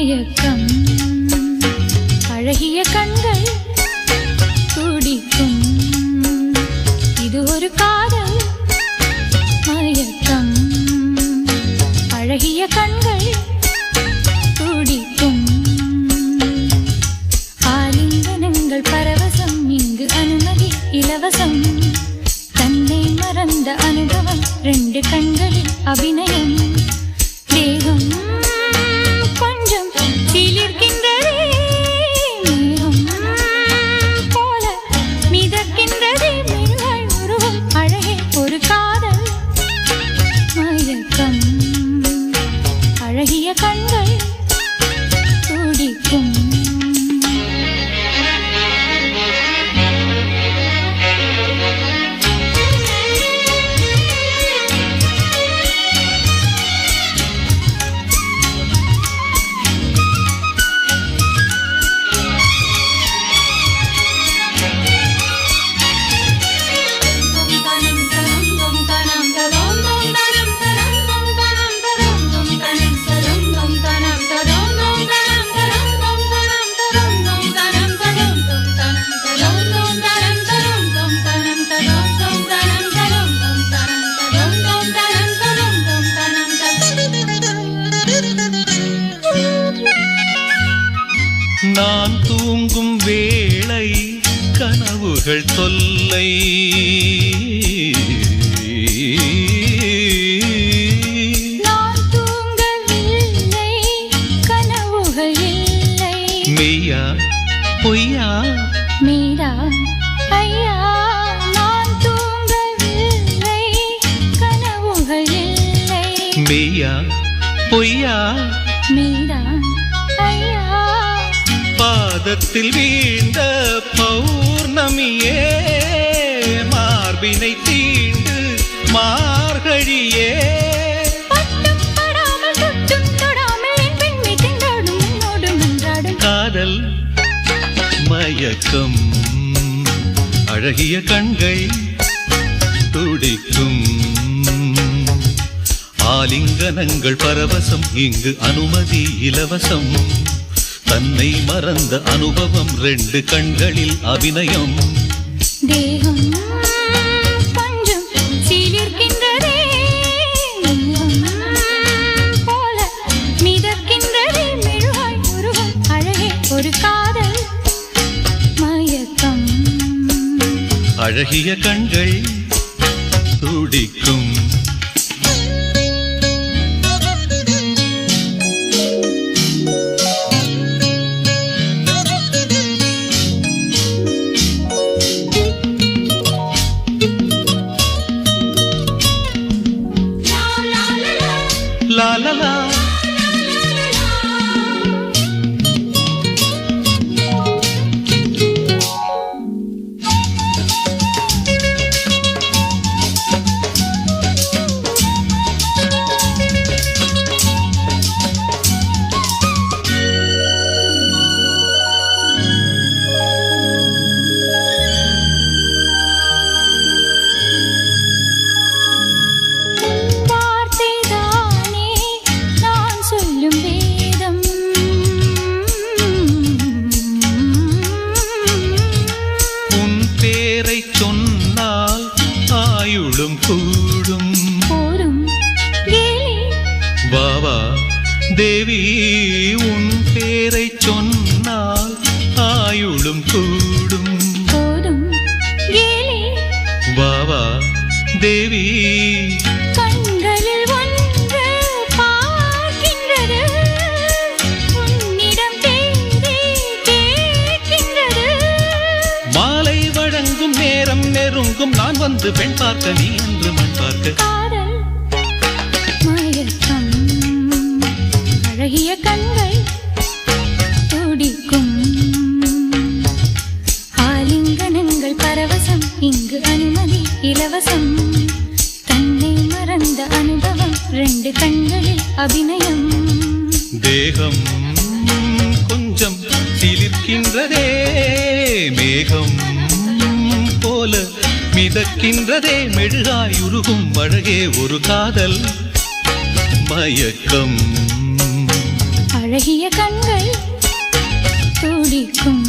மயக்கம் அழகிய கண்கள் துடிக்கும் இது ஒரு காதல் மயக்கம் அழகிய கண்கள் துடிக்கும் ஆலிங்கனங்கள் பரவசம் இங்கு அனுமதி இலவசம் தன்னை மறந்த அனுபவம் ரெண்டு கண்களில் அபிநயம் தேகம் கொஞ்சம் சிலிர்க்கின்றதே மேகம் போல மிதக்கின்றதே மிருகாய் உருவம் அழகே ஒரு காதல் மயக்கம் அழகிய கண்கள் துடிக்கும் நான் தூங்கும் வேளை கனவுகள் தொல்லை நான் தூங்கவில்லை கனவுகள் இல்லை மெய்யா பொய்யா மீரா ஐயா நான் தூங்கவில்லை கனவுகள் இல்லை மெய்யா பொய்யா மீரா ஐயா பாதத்தில் வீழ்ந்த பௌர்ணமியே மார்பினை தீண்டு மார்கழியே பட்டும் படாமல் தொட்டும் தொடாமல் என் பெண்மை திண்டாடும் உன்னோடு மன்றாடும் காதல் மயக்கம் அழகிய கண்கள் துடிக்கும் ஆலிங்கனங்கள் பரவசம் இங்கு அனுமதி இலவசம் தன்னை மறந்த அனுபவம் ரெண்டு கண்களில் அபிநயம் தேகம் கொஞ்சம் சிலிர்க்கின்றதே போல மிதக்கின்றதே மெழுகாய் உருவம் அழகே ஒரு காதல் மயக்கம் அழகிய கண்கள் துடிக்கும் La la la சொன்னால் ஆயுளும் கூடும் போரும் வாவா தேவி உன் பேரை சொன்னால் ஆயுளும் கூடும் போரும் வாவா தேவி கண்களில் ஒன்று பார்க்கின்றது உன்னிடம் தேடி கேட்கின்றது மாலை வழங்கும் நேரம் நெருங்கும் நான் வந்து பெண் பார்க்க நீ என்று மண் பார்க்க காதல் மயக்கம் அழகிய கண்கள் துடிக்கும் ஆலிங்கனங்கள் பரவசம் இங்கு அனுமதி இலவசம் தன்னை மறந்த அனுபவம் ரெண்டு கண்களில் அபிநயம் தேகம் கொஞ்சம் சிலிர்க்கின்றதே மேகம் போல மிதக்கின்றதே மெழுகாய் உருகும் அழகே ஒரு காதல் மயக்கம் அழகிய கண்கள் துடிக்கும்